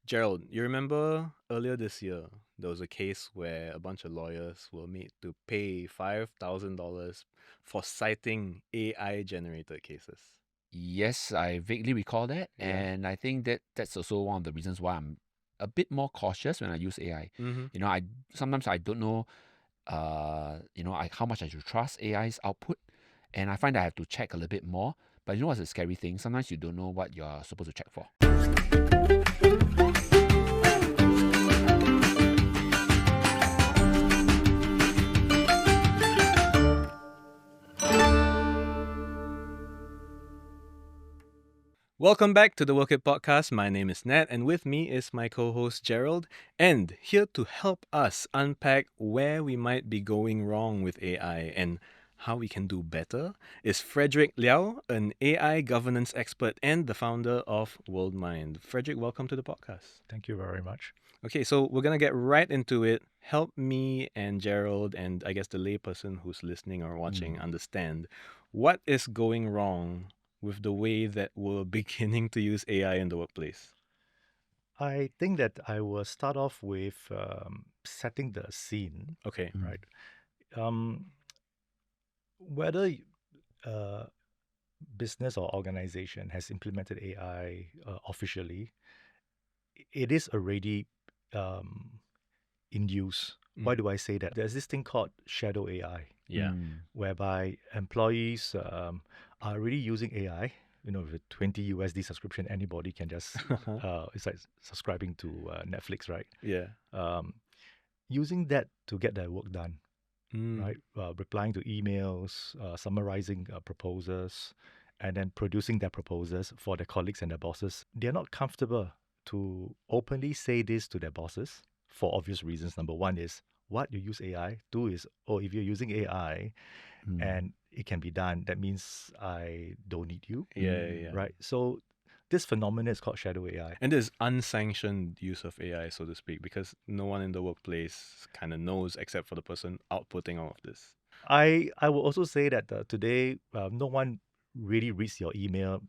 Gerald, you remember earlier this year, there was a case where a bunch of lawyers were made to pay $5,000 for citing AI generated cases. Yes, I vaguely recall that, Yeah. and I think that's also one of the reasons why I'm a bit more cautious when I use AI. Mm-hmm. I sometimes I don't know, how much I should trust AI's output, and I find that I have to check a little bit more. But you know what's the scary thing? Sometimes you don't know what you're supposed to check for. Welcome back to the Work It Podcast. My name is Nat, and with me is my co host Gerald. And here to help us unpack where we might be going wrong with AI and how we can do better is Frederick Liau, an AI governance expert and the founder of WorldMind. Frederick, welcome to the podcast. Thank you very much. Okay, so we're going to get right into it. Help me and Gerald, and I guess the layperson who's listening or watching, understand what is going wrong with the way that we're beginning to use AI in the workplace. I think that I will start off with setting the scene, Okay. right? Um, whether business or organization has implemented AI officially, it is already um, in use. Why do I say that? There's this thing called shadow AI, Yeah. whereby employees are already using AI. With a 20 USD subscription, anybody can just, it's like subscribing to Netflix, right? Yeah. Using that to get their work done, Mm. right? Replying to emails, summarizing proposals, and then producing their proposals for their colleagues and their bosses. They're not comfortable to openly say this to their bosses for obvious reasons. Number one is what you use AI. Two is, if you're using AI and it can be done, that means I don't need you, Yeah. right? So this phenomenon is called shadow AI. And there's unsanctioned use of AI, so to speak, because no one in the workplace kind of knows except for the person outputting all of this. I will also say that today no one really reads your email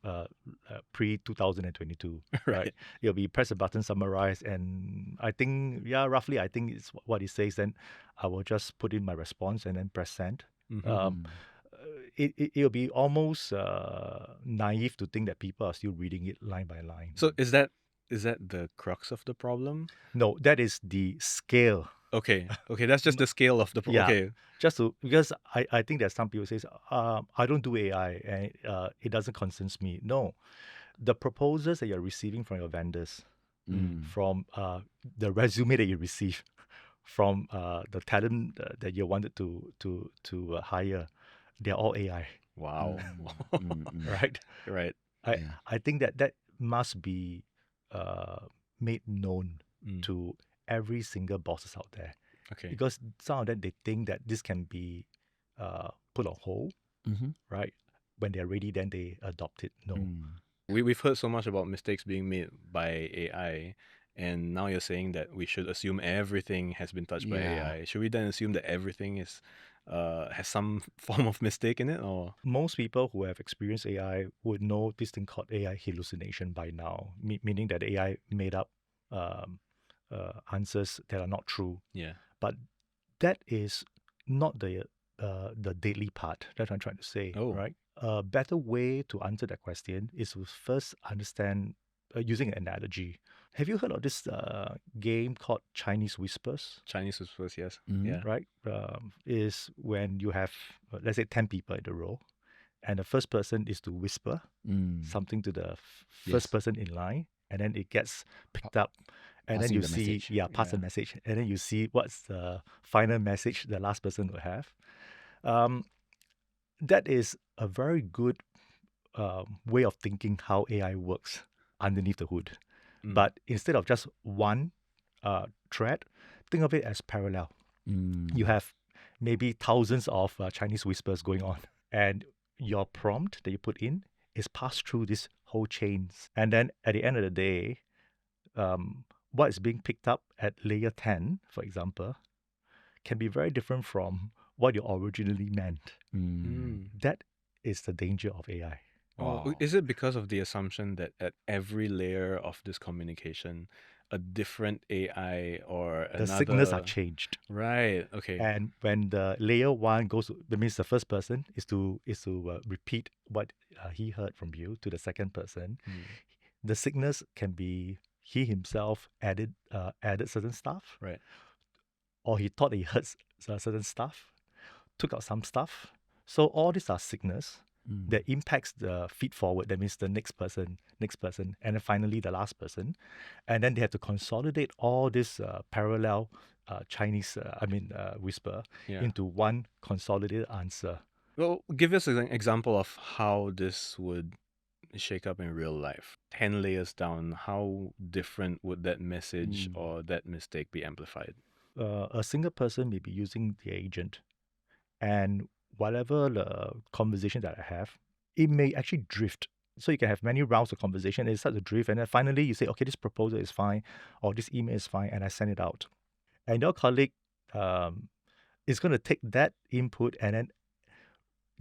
pre 2022, right? It'll be press a button, summarize, and I think roughly I think it's what it says. Then I will just put in my response and then press send. It'll be almost naive to think that people are still reading it line by line. So is that the crux of the problem? No, that is the scale. Okay, that's just the scale of the problem. Yeah. Okay. Just because I think that some people say, I don't do AI and it doesn't concern me. No, the proposals that you're receiving from your vendors, from the resume that you receive, from the talent that you wanted to hire, they're all AI, Wow. right? Right. I think that must be made known to every single bosses out there. Okay. Because some of them, they think that this can be put on hold, right? When they're ready, then they adopt it. No. We've heard so much about mistakes being made by AI, and now you're saying that we should assume everything has been touched by AI. Should we then assume that everything is has some form of mistake in it, or? Most people who have experienced AI would know this thing called AI hallucination by now, meaning that AI made up answers that are not true. Yeah. But that is not the deadly part that I'm trying to say, right? A better way to answer that question is to first understand using an analogy. Have you heard of this game called Chinese Whispers? Chinese whispers, yes. Yeah. Right? Is when you have, let's say, 10 people in a row, and the first person is to whisper something to the first person in line, and then it gets picked up. And then you see, pass a message. And then you see what's the final message the last person will have. That is a very good way of thinking how AI works underneath the hood. But instead of just one thread, think of it as parallel. You have maybe thousands of Chinese whispers going on. And your prompt that you put in is passed through this whole chains. And then at the end of the day, what is being picked up at layer 10, for example, can be very different from what you originally meant. That is the danger of AI. Is it because of the assumption that at every layer of this communication, a different AI or The signals are another. changed. Right. Okay. And when the layer one goes, that means the first person is to repeat what he heard from you to the second person. Mm, The signals can be he himself added certain stuff, right. or he thought he heard certain stuff, took out some stuff. So all these are signals Mm. that impacts the feed forward. That means the next person, and then finally the last person, and then they have to consolidate all this parallel Chinese, whisper Yeah. into one consolidated answer. Well, give us an example of how this would shake up in real life. 10 layers down, how different would that message Mm. or that mistake be amplified? A single person may be using the agent, and whatever the conversation that I have, it may actually drift. So you can have many rounds of conversation, it starts to drift, and then finally you say, okay, this proposal is fine, or this email is fine, and I send it out. And your colleague um, is going to take that input and then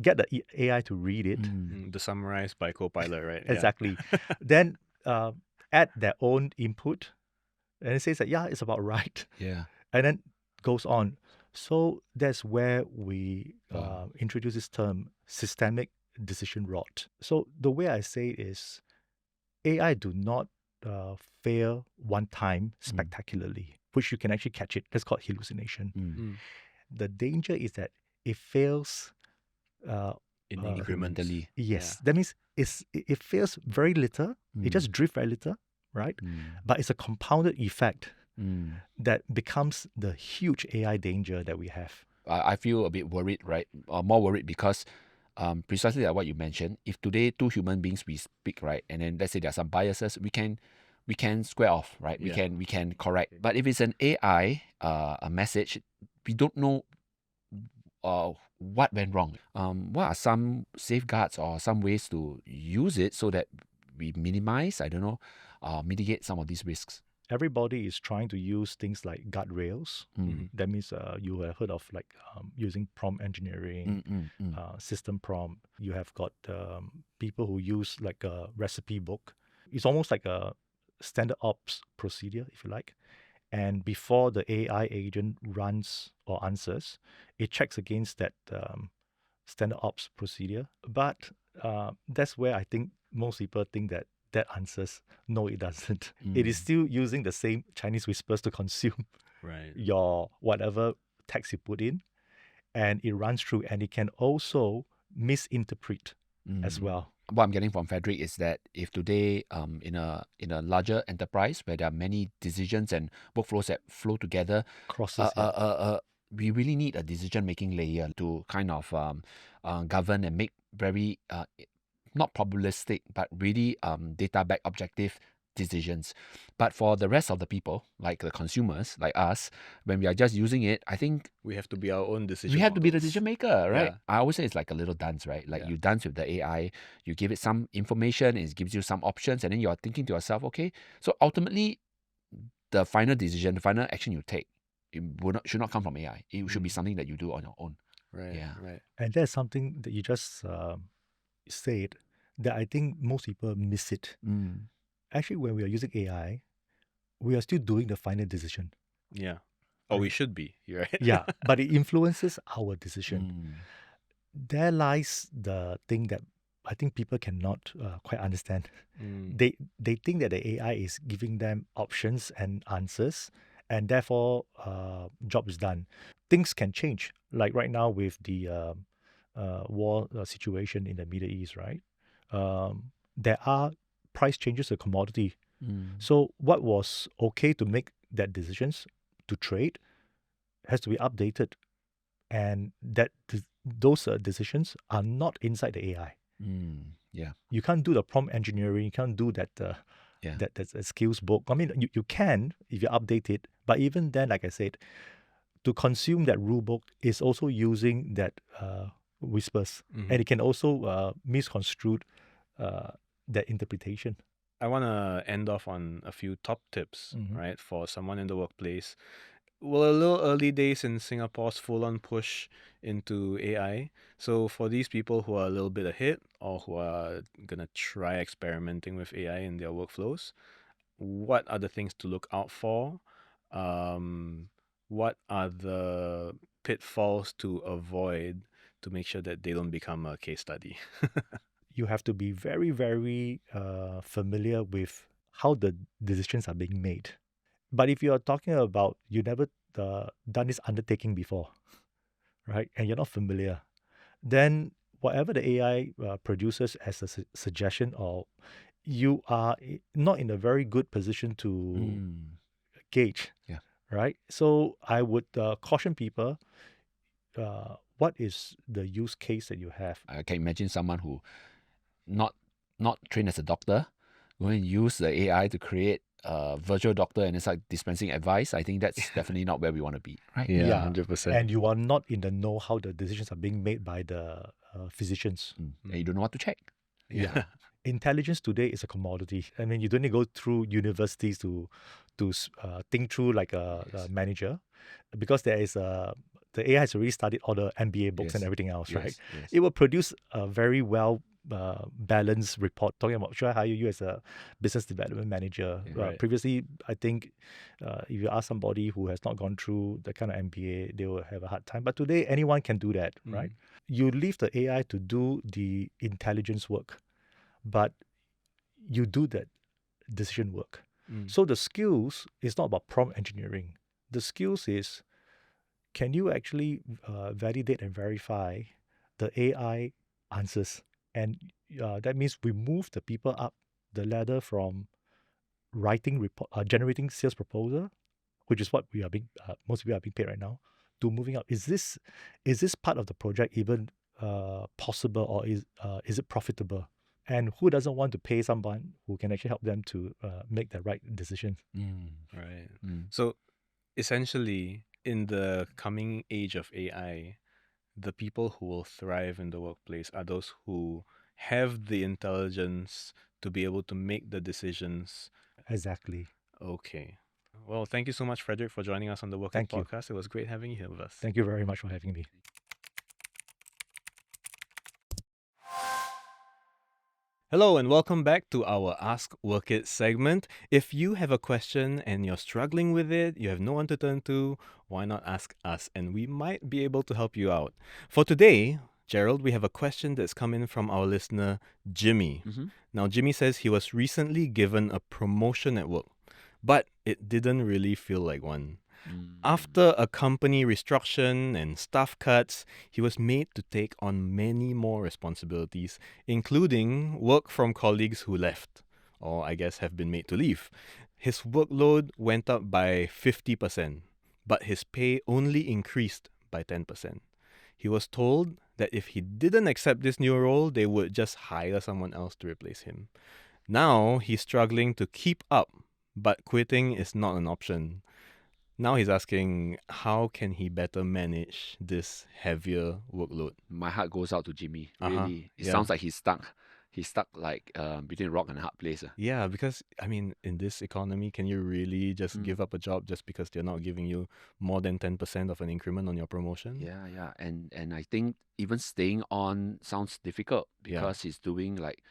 get the AI to read it. The summarized by Copilot, right? Exactly. Yeah. Then add their own input, and it says that, yeah, it's about right. Yeah. And then goes on. So that's where we Wow. introduce this term systemic decision rot. So the way I say it is AI do not fail one time spectacularly, which you can actually catch it. That's called hallucination. Mm. The danger is that it fails In uh, increments. Incrementally. yes, that means it fails very little. It just drifts very little, right? But it's a compounded effect that becomes the huge AI danger that we have. I feel a bit worried, right? More worried because precisely like what you mentioned, if today two human beings we speak, right, and then let's say there are some biases, we can square off, right? Yeah. We can correct. But if it's an AI, a message, we don't know what went wrong. What are some safeguards or some ways to use it so that we minimize, I don't know, mitigate some of these risks? Everybody is trying to use things like guardrails. That means you have heard of like using prompt engineering, system prompt. You have got people who use like a recipe book. It's almost like a standard ops procedure, if you like. And before the AI agent runs or answers, it checks against that standard ops procedure. But that's where I think most people think that answers. No, it doesn't. It is still using the same Chinese whispers to consume Right. your whatever text you put in, and it runs through, and it can also misinterpret as well. What I'm getting from Frederick is that if today, in a larger enterprise where there are many decisions and workflows that flow together, Crosses. we really need a decision-making layer to kind of govern and make very not probabilistic, but really data-backed objective decisions. But for the rest of the people, like the consumers, like us, when we are just using it, I think We have to be our own decision we have to be the models. decision maker, right? Yeah. I always say it's like a little dance, right? Like Yeah. you dance with the AI, you give it some information, it gives you some options, and then you're thinking to yourself, okay, so ultimately, the final decision, the final action you take, it should not come from AI. It should be something that you do on your own. Right. Yeah. Right. And that's something that you just said that I think most people miss it. Actually, when we are using AI, we are still doing the final decision. Yeah. Or we should be, right? Yeah, but it influences our decision. There lies the thing that I think people cannot quite understand. They think that the AI is giving them options and answers, and therefore job is done. Things can change, like right now with the war situation in the Middle East, right? There are price changes to commodity. So what was okay to make that decisions to trade has to be updated, and that those decisions are not inside the AI. Yeah. You can't do the prompt engineering. You can't do that Yeah. that skills book. I mean, you can if you update it, but even then, like I said, to consume that rule book is also using that whispers, and it can also misconstrue that interpretation. I want to end off on a few top tips, right, for someone in the workplace. Well, a little early days in Singapore's full-on push into AI. So for these people who are a little bit ahead or who are going to try experimenting with AI in their workflows, what are the things to look out for? What are the pitfalls to avoid to make sure that they don't become a case study? You have to be very, very familiar with how the decisions are being made. But if you are talking about you never done this undertaking before, right, and you're not familiar, then whatever the AI produces as a suggestion, or you are not in a very good position to gauge, Yeah. right? So I would caution people, what is the use case that you have? I can imagine someone who not trained as a doctor going to use the AI to create a virtual doctor and it's like dispensing advice. I think that's definitely not where we want to be, right? Yeah, 100%. And you are not in the know how the decisions are being made by the physicians. And you don't know what to check. Yeah. Intelligence today is a commodity. I mean, you don't need to go through universities to think through like a manager, because there is the AI has already studied all the MBA books and Yes, everything else, right? yes. It will produce a very well balanced report talking about, should I hire you as a business development manager? Yeah, right. Previously, I think if you ask somebody who has not gone through the kind of MBA, they will have a hard time. But today, anyone can do that, right? You leave the AI to do the intelligence work, but you do that decision work. So the skills is not about prompt engineering. The skills is, can you actually validate and verify the AI answers? And that means we move the people up the ladder from writing report, generating sales proposal, which is what we are being most people are being paid right now, to moving up. Is this part of the project even possible, or is it profitable? And who doesn't want to pay someone who can actually help them to make the right decision? Right. So essentially, in the coming age of AI, the people who will thrive in the workplace are those who have the intelligence to be able to make the decisions. Exactly. Okay. Well, thank you so much, Frederick, for joining us on the Working Thank you. Podcast. It was great having you here with us. Thank you very much for having me. Hello and welcome back to our Ask Work It segment. If you have a question and you're struggling with it, you have no one to turn to, why not ask us and we might be able to help you out. For today, Gerald, we have a question that's come in from our listener, Jimmy. Now, Jimmy says he was recently given a promotion at work, but it didn't really feel like one. After a company restructuring and staff cuts, he was made to take on many more responsibilities, including work from colleagues who left, or I guess have been made to leave. His workload went up by 50%, but his pay only increased by 10%. He was told that if he didn't accept this new role, they would just hire someone else to replace him. Now he's struggling to keep up, but quitting is not an option. Now he's asking, how can he better manage this heavier workload? My heart goes out to Jimmy. Uh-huh. Really, it Yeah. sounds like he's stuck. He's stuck like between a rock and a hard place. Yeah, because I mean, in this economy, can you really just give up a job just because they're not giving you more than 10% of an increment on your promotion? Yeah. And I think even staying on sounds difficult because he's doing like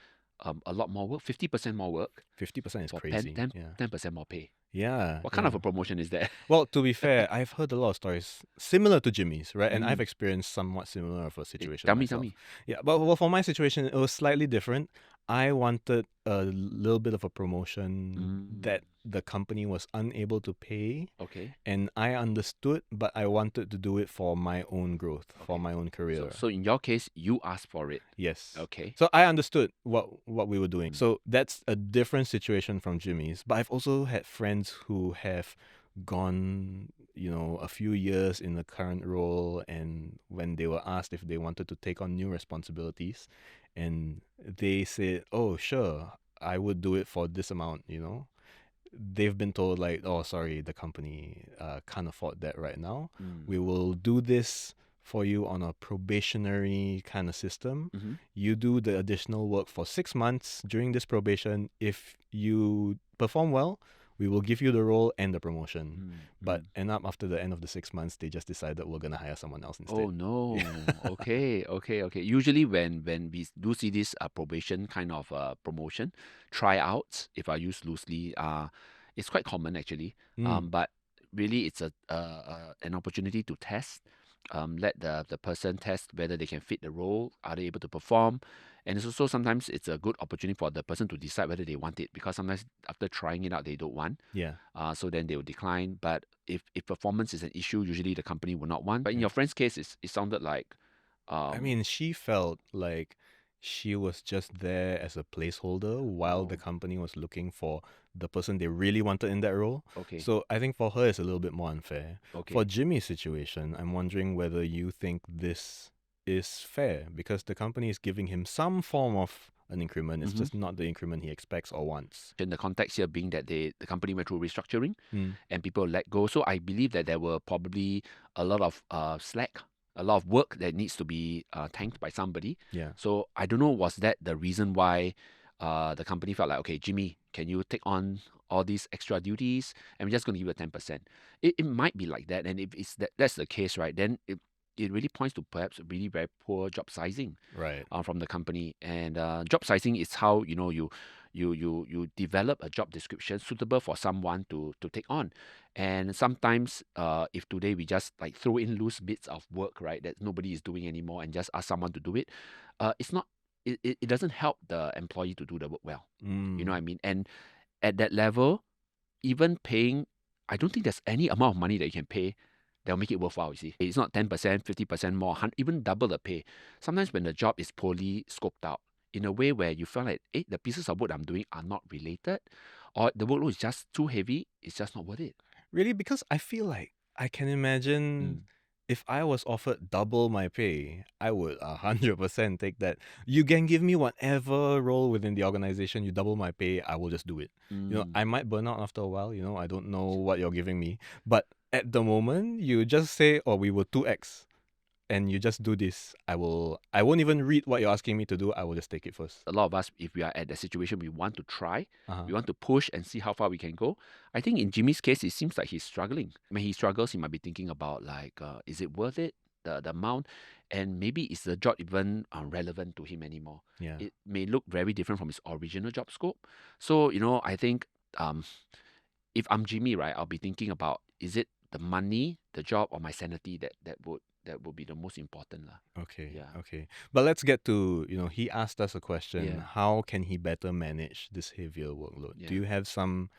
a lot more work, 50% more work 50% is for crazy. 10% more pay. Yeah. What kind of a promotion is that? Well, to be fair, I've heard a lot of stories similar to Jimmy's, right? And I've experienced somewhat similar of a situation. Tell myself. me. Yeah, but well, for my situation, it was slightly different. I wanted a little bit of a promotion that the company was unable to pay. Okay. And I understood, but I wanted to do it for my own growth, for my own career. So in your case, you asked for it. Yes. Okay. So I understood what we were doing. So that's a different situation from Jimmy's. But I've also had friends who have gone, a few years in the current role, and when they were asked if they wanted to take on new responsibilities, and they said, "Oh, sure, I would do it for this amount," They've been told like, "Oh, sorry, the company can't afford that right now. We will do this for you on a probationary kind of system. You do the additional work for 6 months during this probation. If you perform well, we will give you the role and the promotion. Mm, But mm. end up after the end of the 6 months, they just decided we're gonna hire someone else instead. Oh no. Okay. Usually when we do see this probation kind of promotion, tryouts, if I use loosely, it's quite common actually. Mm, But really it's an opportunity to test. Let the person test whether they can fit the role, are they able to perform, and it's also sometimes it's a good opportunity for the person to decide whether they want it, because sometimes after trying it out they don't want. yeah. So then they will decline. But if performance is an issue, usually the company will not want. But in Yeah. your friend's case, it sounded like, I mean, she felt like she was just there as a placeholder while the oh, company was looking for the person they really wanted in that role. okay, So I think for her, it's a little bit more unfair. For okay. Jimmy's situation, I'm wondering whether you think this is fair because the company is giving him some form of an increment. It's Mhm. just not the increment he expects or wants. And the context here being that the company went through restructuring Mm, and people let go. So I believe that there were probably a lot of slack, a lot of work that needs to be tanked by somebody. yeah. So I don't know, was that the reason why the company felt like, okay, Jimmy, can you take on all these extra duties and we're just going to give you a 10%? It might be like that. And if that's the case, right, then it really points to perhaps really very poor job sizing Right. from the company. And job sizing is how you develop a job description suitable for someone to take on. And sometimes if today we just like throw in loose bits of work, right, that nobody is doing anymore and just ask someone to do it, it's not it doesn't help the employee to do the work well. You know what I mean? And at that level, even paying, I don't think there's any amount of money that you can pay that'll make it worthwhile, you see. It's not 10%, 50% more, even double the pay. Sometimes when the job is poorly scoped out, in a way where you feel like, the pieces of work I'm doing are not related, or the workload is just too heavy, it's just not worth it. Really? Because I feel like I can imagine Mm. if I was offered double my pay, I would 100% take that. You can give me whatever role within the organization, you double my pay, I will just do it. Mm. I might burn out after a while, I don't know what you're giving me. But at the moment, you just say, oh, we will 2x. And you just do this. I won't even read what you're asking me to do. I will just take it first. A lot of us, if we are at the situation, we want to try, Uh-huh. we want to push and see how far we can go. I think in Jimmy's case, it seems like he's struggling. When he struggles, he might be thinking about like, is it worth it, the amount, and maybe is the job even relevant to him anymore? Yeah. It may look very different from his original job scope. So I think if I'm Jimmy, right, I'll be thinking about, is it the money, the job, or my sanity that would be the most important lah. Okay. Yeah. Okay. But let's get to, he asked us a question. Yeah. How can he better manage this heavier workload? Yeah. Do you have some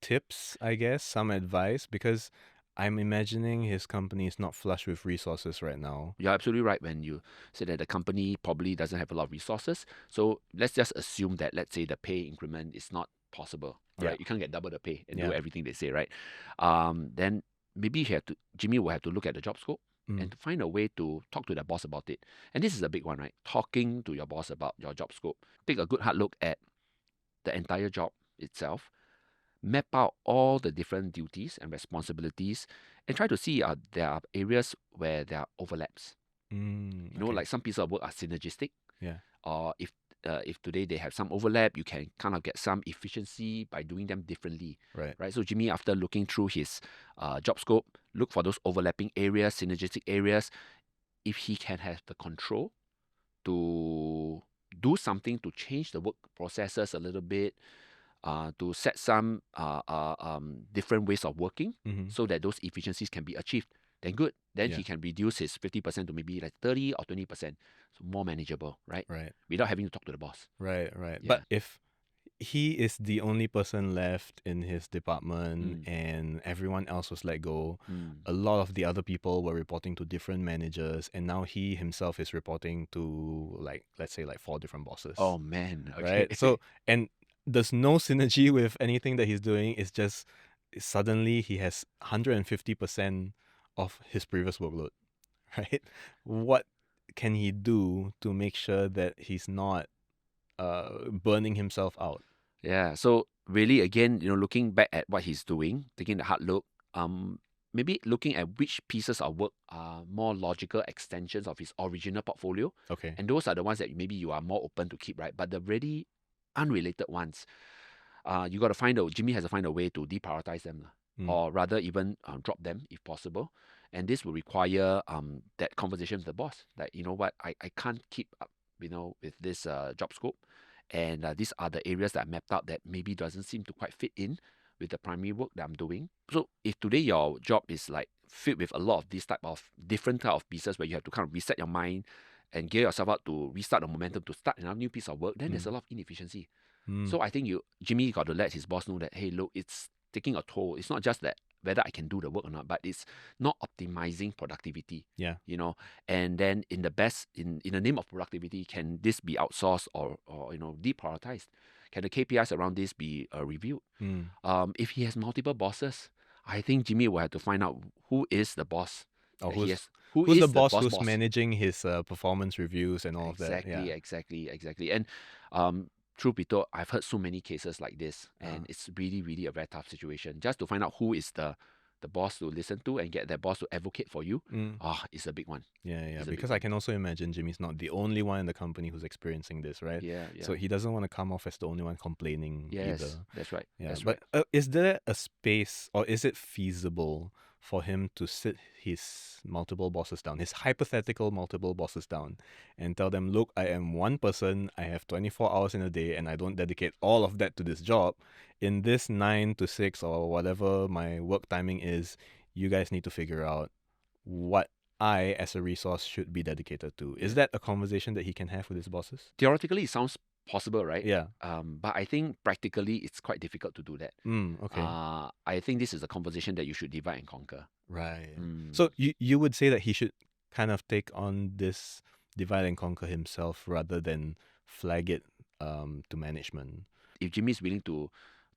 tips, I guess, some advice? Because I'm imagining his company is not flush with resources right now. You're absolutely right when you say that the company probably doesn't have a lot of resources. So let's just assume that, let's say, the pay increment is not possible, Yeah. right? You can't get double the pay and Yeah. do everything they say, right? Then maybe Jimmy will have to look at the job scope and to find a way to talk to the boss about it. And this is a big one, right? Talking to your boss about your job scope. Take a good hard look at the entire job itself. Map out all the different duties and responsibilities and try to see there are areas where there are overlaps. Okay. Like some pieces of work are synergistic. Yeah. Or if today they have some overlap, you can kind of get some efficiency by doing them differently. Right. So Jimmy, after looking through his job scope, look for those overlapping areas, synergistic areas. If he can have the control to do something to change the work processes a little bit, to set some different ways of working Mhm. so that those efficiencies can be achieved, then good. Then Yeah. he can reduce his 50% to maybe like 30 or 20%. So more manageable, right? Right. Without having to talk to the boss. Right. Yeah. But if he is the only person left in his department and everyone else was let go, a lot of the other people were reporting to different managers, and now he himself is reporting to, let's say 4 different bosses. Oh man. Okay. Right? So, and there's no synergy with anything that he's doing. It's just suddenly he has 150% of his previous workload, right? What can he do to make sure that he's not burning himself out? Yeah. So really, again, looking back at what he's doing, taking the hard look, maybe looking at which pieces of work are more logical extensions of his original portfolio. Okay. And those are the ones that maybe you are more open to keep, right? But the really unrelated ones, Jimmy has to find a way to deprioritize them, or rather even drop them if possible. And this will require that conversation with the boss. Like, you know what, I can't keep up, with this job scope. And these are the areas that I mapped out that maybe doesn't seem to quite fit in with the primary work that I'm doing. So if today your job is like filled with a lot of these type of different type of pieces where you have to kind of reset your mind and gear yourself up to restart the momentum to start another new piece of work, then there's a lot of inefficiency. So I think Jimmy got to let his boss know that, hey, look, it's taking a toll. It's not just that whether I can do the work or not, but it's not optimizing productivity. Yeah. And then in the name of productivity, can this be outsourced or deprioritized? Can the KPIs around this be reviewed? If he has multiple bosses, I think Jimmy will have to find out who is the boss. Or that he who's has. Who who's is the boss who's boss? managing his performance reviews and all of that. Yeah. Exactly. And truth be told, I've heard so many cases like this, and it's really, really a very tough situation. Just to find out who is the boss to listen to and get that boss to advocate for you, it's a big one. Yeah. Because I can also imagine Jimmy's not the only one in the company who's experiencing this, right? Yeah. So he doesn't want to come off as the only one complaining Yes, either. that's right. Yeah, That's but right. is there a space, or is it feasible for him to sit his multiple bosses down, his hypothetical multiple bosses down, and tell them, look, I am one person, I have 24 hours in a day, and I don't dedicate all of that to this job. In this 9 to 6 or whatever my work timing is, you guys need to figure out what I, as a resource, should be dedicated to. Is that a conversation that he can have with his bosses? Theoretically, it sounds possible, right? Yeah. But I think practically it's quite difficult to do that. Okay. I think this is a conversation that you should divide and conquer. Right. So you would say that he should kind of take on this divide and conquer himself rather than flag it to management. If Jimmy is willing to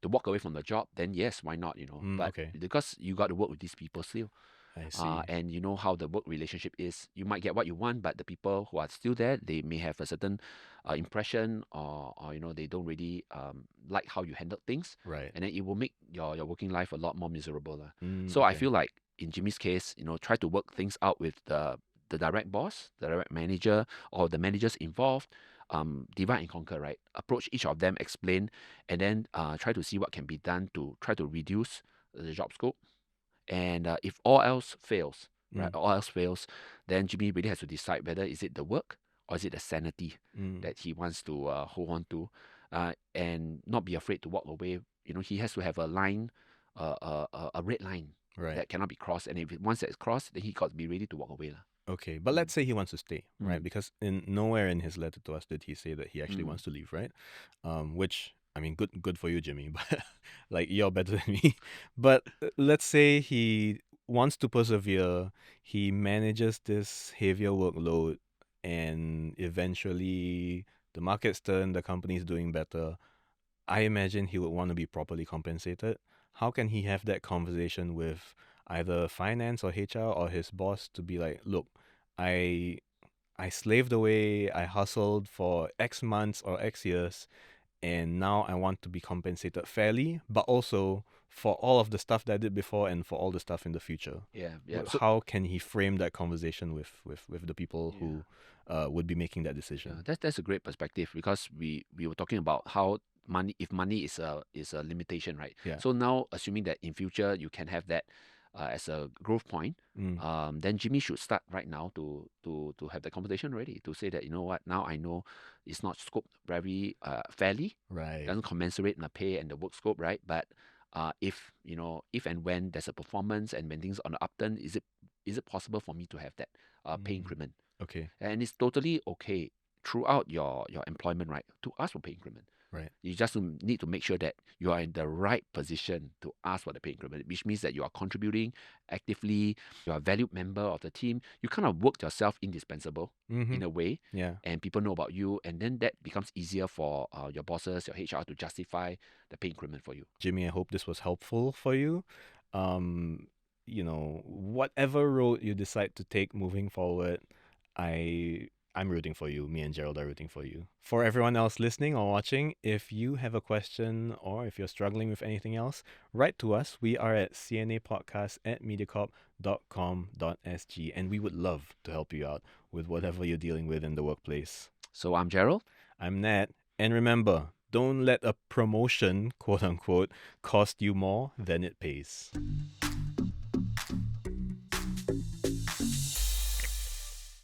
walk away from the job, then yes, why not? But okay. because you got to work with these people still. I see. And you know how the work relationship is. You might get what you want, but the people who are still there, they may have a certain impression, or they don't really like how you handled things, Right. and then it will make your working life a lot more miserable. So I feel like in Jimmy's case, try to work things out with the direct boss, the direct manager, or the managers involved. Divide and conquer, right? Approach each of them, explain, and then try to see what can be done to try to reduce the job scope. And if all else fails, then Jimmy really has to decide whether is it the work or is it the sanity that he wants to hold on to, and not be afraid to walk away. He has to have a line, a red line that cannot be crossed. And if once it's crossed, then he got to be ready to walk away. Okay, but let's say he wants to stay, right? Because nowhere in his letter to us did he say that he actually wants to leave, right? Which, I mean, good for you, Jimmy, but like, you're better than me. But let's say he wants to persevere, he manages this heavier workload, and eventually the market's turned, the company's doing better. I imagine he would want to be properly compensated. How can he have that conversation with either finance or HR or his boss to be like, look, I slaved away, I hustled for X months or X years, and now I want to be compensated fairly, but also for all of the stuff that I did before and for all the stuff in the future. Yeah. So how can he frame that conversation with the people who would be making that decision? That's a great perspective, because we were talking about how money is a limitation, right? Yeah. So now, assuming that in future you can have that as a growth point, then Jimmy should start right now to have the conversation ready, to say that, you know what, now I know it's not scoped very fairly, Right. doesn't commensurate in the pay and the work scope, right? But if and when there's a performance and when things on the upturn, is it possible for me to have that pay increment? Okay. And it's totally okay throughout your employment, right, to ask for pay increment. Right. You just need to make sure that you are in the right position to ask for the pay increment, which means that you are contributing actively, you are a valued member of the team. You kind of work yourself indispensable in a way, and people know about you, and then that becomes easier for your bosses, your HR, to justify the pay increment for you. Jimmy, I hope this was helpful for you. Whatever road you decide to take moving forward, I'm rooting for you. Me and Gerald are rooting for you. For everyone else listening or watching, if you have a question or if you're struggling with anything else, write to us. We are at cnapodcast@mediacorp.com.sg, and we would love to help you out with whatever you're dealing with in the workplace. So I'm Gerald. I'm Nat. And remember, Don't let a promotion, quote unquote, cost you more than it pays.